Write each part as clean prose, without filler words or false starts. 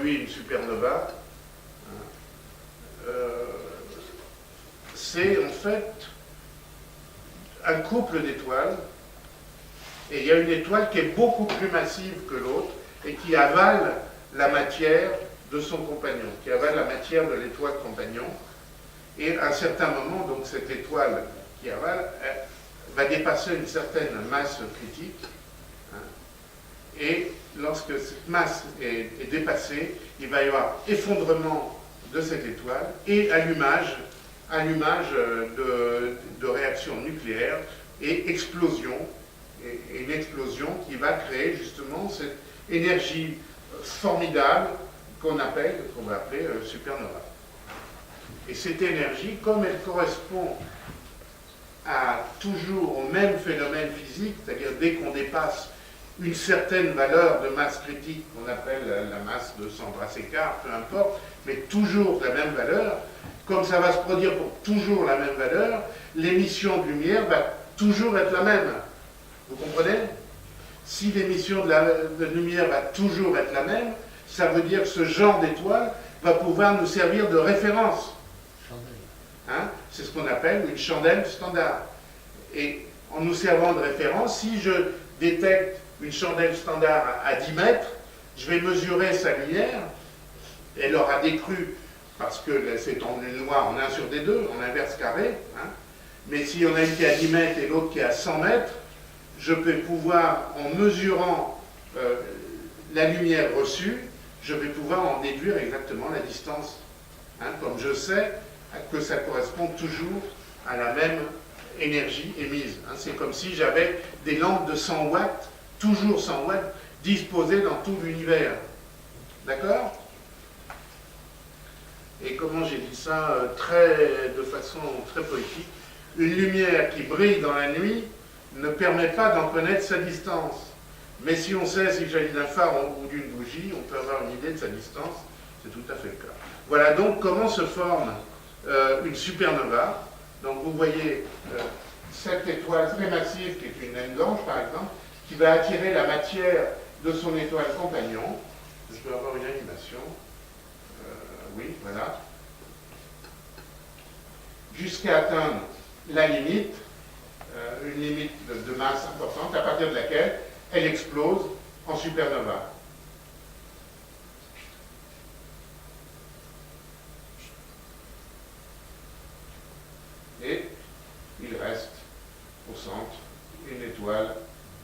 produit une supernova, c'est en fait un couple d'étoiles, et il y a une étoile qui est beaucoup plus massive que l'autre et qui avale la matière de son compagnon, qui avale la matière de l'étoile compagnon, et à un certain moment, donc cette étoile qui avale va dépasser une certaine masse critique, et lorsque cette masse est dépassée, il va y avoir effondrement de cette étoile et allumage de réactions nucléaires et explosion, et une explosion qui va créer justement cette énergie formidable qu'on va appeler supernova. Et cette énergie, comme elle correspond toujours au même phénomène physique, c'est-à-dire dès qu'on dépasse une certaine valeur de masse critique qu'on appelle la masse de Sandra-Séquard, peu importe, mais toujours la même valeur, comme ça va se produire pour toujours la même valeur, l'émission de lumière va toujours être la même. Vous comprenez? Si l'émission de lumière va toujours être la même, ça veut dire que ce genre d'étoile va pouvoir nous servir de référence. Hein? C'est ce qu'on appelle une chandelle standard. Et en nous servant de référence, si je détecte une chandelle standard à 10 mètres, je vais mesurer sa lumière, elle aura décru, parce que c'est en une loi en 1 sur D2, en inverse carré, hein? Mais s'il y en a une qui est à 10 mètres et l'autre qui est à 100 mètres, je peux pouvoir, en mesurant la lumière reçue, je vais pouvoir en déduire exactement la distance. Hein? Comme je sais que ça correspond toujours à la même énergie émise. Hein? C'est comme si j'avais des lampes de 100 watts, toujours 100 watts, disposées dans tout l'univers. D'accord? Et comment j'ai dit ça de façon très poétique, une lumière qui brille dans la nuit ne permet pas d'en connaître sa distance. Mais si on sait s'il s'agit d'un phare ou d'une bougie, on peut avoir une idée de sa distance, c'est tout à fait le cas. Voilà donc comment se forme une supernova. Donc vous voyez cette étoile très massive qui est une naine blanche par exemple, qui va attirer la matière de son étoile compagnon. Je peux avoir une animation. Oui, voilà. Jusqu'à atteindre la limite, une limite de masse importante, à partir de laquelle elle explose en supernova. Et il reste au centre une étoile,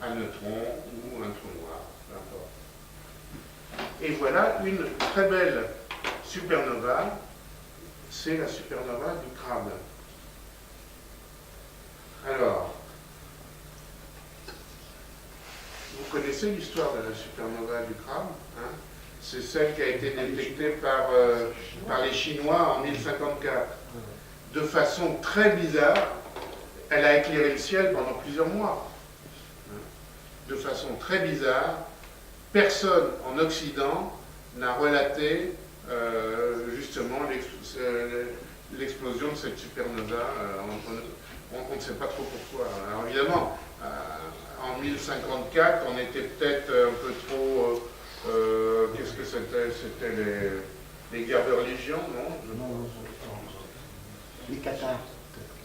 un neutron ou un trou noir, peu importe. Et voilà une très belle supernova, c'est la supernova du crabe. Alors, vous connaissez l'histoire de la supernova du crabe, hein? C'est celle qui a été détectée par les Chinois en 1054. De façon très bizarre, elle a éclairé le ciel pendant plusieurs mois. De façon très bizarre, personne en Occident n'a relaté justement l'explosion de cette supernova. On ne sait pas trop pourquoi. Alors évidemment, en 1054, on était peut-être un peu trop... qu'est-ce que c'était? C'était les guerres de religion, non? Les Cathares.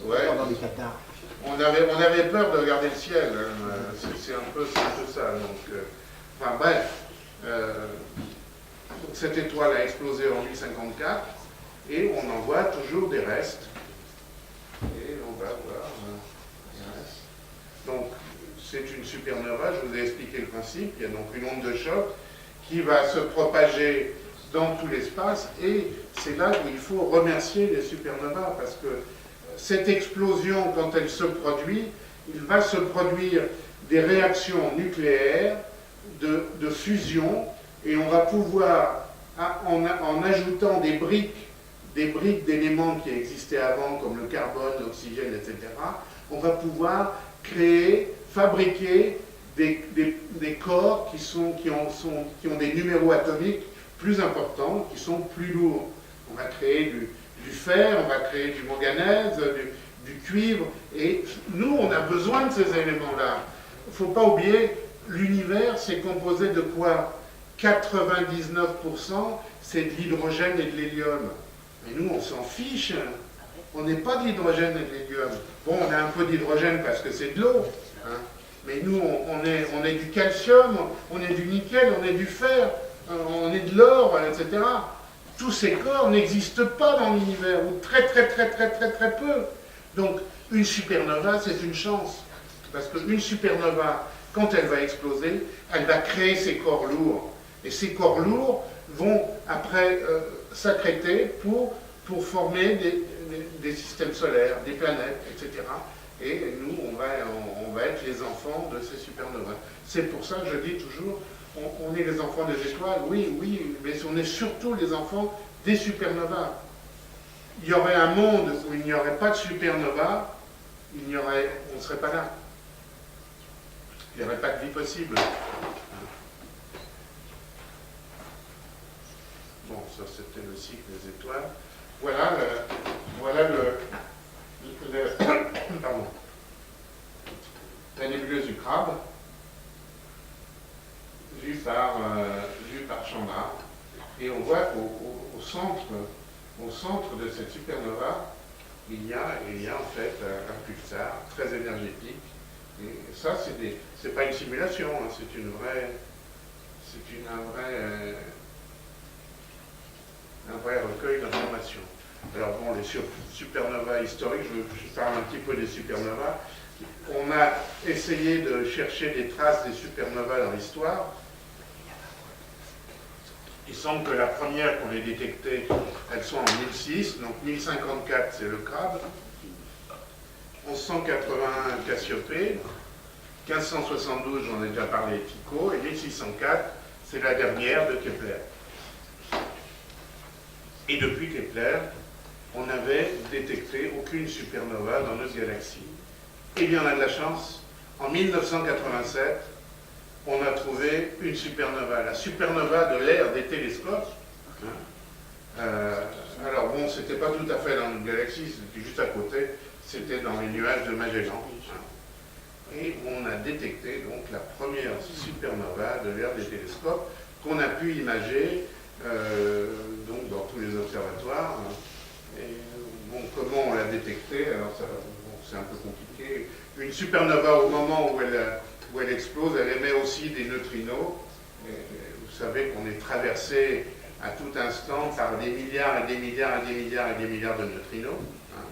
Ouais. Dans les Cathares. On avait peur de regarder le ciel. Hein. C'est un peu ça. Donc, enfin bref. Cette étoile a explosé en 1054 et on en voit toujours des restes. Et on va voir les restes. Donc, c'est une supernova, je vous ai expliqué le principe. Il y a donc une onde de choc qui va se propager dans tout l'espace, et c'est là où il faut remercier les supernovas, parce que cette explosion, quand elle se produit, il va se produire des réactions nucléaires de fusion, et on va pouvoir, en ajoutant des briques d'éléments qui existaient avant, comme le carbone, l'oxygène, etc., on va pouvoir fabriquer des corps qui ont des numéros atomiques plus importants, qui sont plus lourds. On va créer du fer, on va créer du manganèse, du cuivre, et nous, on a besoin de ces éléments-là. Il ne faut pas oublier, l'univers, c'est composé de quoi? 99%, c'est de l'hydrogène et de l'hélium. Et nous, on s'en fiche. On n'est pas de l'hydrogène et de l'hélium. Bon, on a un peu d'hydrogène parce que c'est de l'eau. Hein. Mais nous, on est du calcium, on est du nickel, on est du fer, on est de l'or, etc. Tous ces corps n'existent pas dans l'univers, ou très peu. Donc, une supernova, c'est une chance. Parce qu'une supernova, quand elle va exploser, elle va créer ces corps lourds. Et ces corps lourds vont après s'accréter pour former des systèmes solaires, des planètes, etc. Et nous, on va être les enfants de ces supernovas. C'est pour ça que je dis toujours, on est les enfants des étoiles, oui, mais on est surtout les enfants des supernovas. Il y aurait un monde où il n'y aurait pas de supernova, on ne serait pas là. Il n'y aurait pas de vie possible. Bon, ça c'était le cycle des étoiles. Voilà pardon, la nébuleuse du Crabe, vue par Chandra. Et on voit qu'au centre de cette supernova, il y a en fait un pulsar très énergétique. Et ça, c'est pas une simulation, hein, un vrai recueil d'informations. Alors bon, les supernovas historiques, je parle un petit peu des supernovas. On a essayé de chercher des traces des supernovas dans l'histoire. Il semble que la première qu'on ait détectée, elle soit en 1006, donc 1054 c'est le Crabe, 1181 Cassiopée, 1572 j'en ai déjà parlé, Tycho, et 1604 c'est la dernière de Kepler. Et depuis Kepler, on n'avait détecté aucune supernova dans notre galaxie. Et bien on a de la chance, en 1987, on a trouvé une supernova, la supernova de l'ère des télescopes. Alors bon, c'était pas tout à fait dans notre galaxie, c'était juste à côté, c'était dans les nuages de Magellan. Et on a détecté donc la première supernova de l'ère des télescopes qu'on a pu imager donc dans tous les observatoires. Et bon, comment on l'a détecté? Alors c'est un peu compliqué. Une supernova, au moment où elle explose, elle émet aussi des neutrinos. Et vous savez qu'on est traversé à tout instant par des milliards et des milliards et des milliards et des milliards de neutrinos, hein,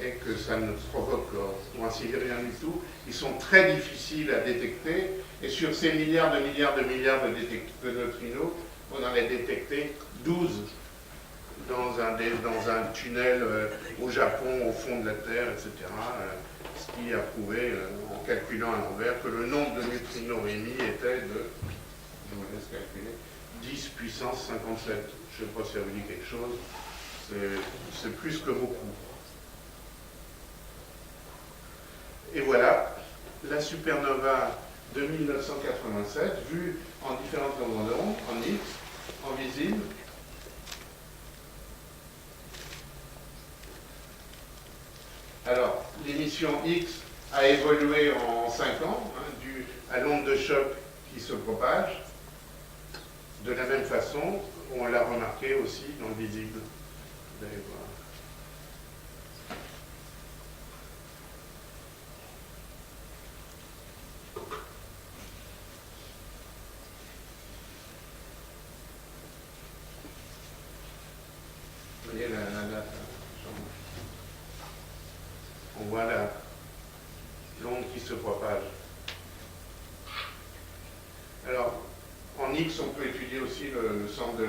et que ça ne provoque, pour ainsi dire, rien du tout. Ils sont très difficiles à détecter, et sur ces milliards de milliards de milliards de neutrinos, on en a détecté 12 dans un tunnel au Japon, au fond de la Terre, etc. Ce qui a prouvé, en calculant à l'envers, que le nombre de neutrinos émis était de, je vous laisse calculer, 10 puissance 57. Je ne sais pas si ça vous dit quelque chose, c'est plus que beaucoup. Et voilà, la supernova de 1987, vue en différentes longueurs d'onde, en X, en visible. Alors, l'émission X a évolué en 5 ans, hein, dû à l'onde de choc qui se propage. De la même façon, on l'a remarqué aussi dans le visible. Vous allez voir. Vous voyez la date. On voit l'onde qui se propage. Alors, en X, on peut étudier aussi le centre de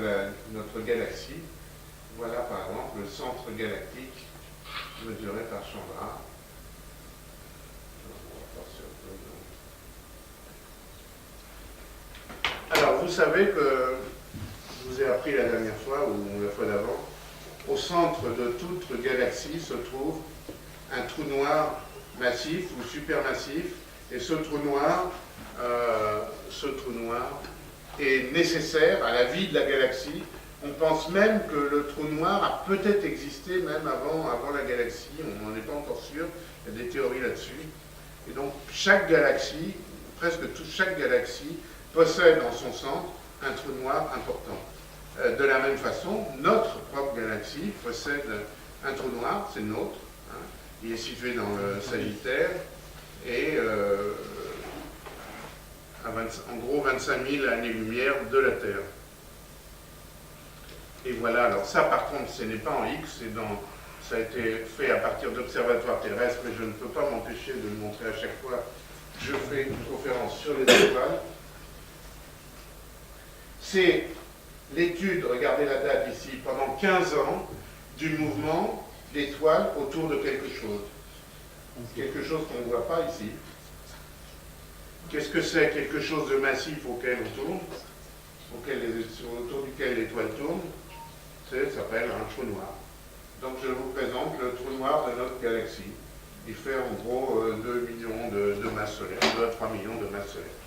notre galaxie. Voilà, par exemple, le centre galactique mesuré par Chandra. Alors, vous savez que, je vous ai appris la dernière fois, ou la fois d'avant, au centre de toute galaxie se trouve un trou noir massif ou supermassif, et ce trou noir est nécessaire à la vie de la galaxie. On pense même que le trou noir a peut-être existé même avant la galaxie, on n'en est pas encore sûr, il y a des théories là-dessus. Et donc chaque galaxie, presque chaque galaxie, possède en son centre un trou noir important. De la même façon, notre propre galaxie possède un trou noir, c'est le nôtre. Hein. Il est situé dans le Sagittaire et en gros 25 000 années-lumière de la Terre. Et voilà, alors ça par contre, ce n'est pas en X, ça a été fait à partir d'observatoires terrestres, mais je ne peux pas m'empêcher de le montrer à chaque fois que je fais une conférence sur les étoiles. C'est l'étude, regardez la date ici, pendant 15 ans, du mouvement d'étoiles autour de quelque chose. Quelque chose qu'on ne voit pas ici. Qu'est-ce que c'est? Quelque chose de massif auquel on tourne, autour duquel l'étoile tourne, ça s'appelle un trou noir. Donc je vous présente le trou noir de notre galaxie. Il fait en gros 2 millions de masses solaires, 2 à 3 millions de masses solaires.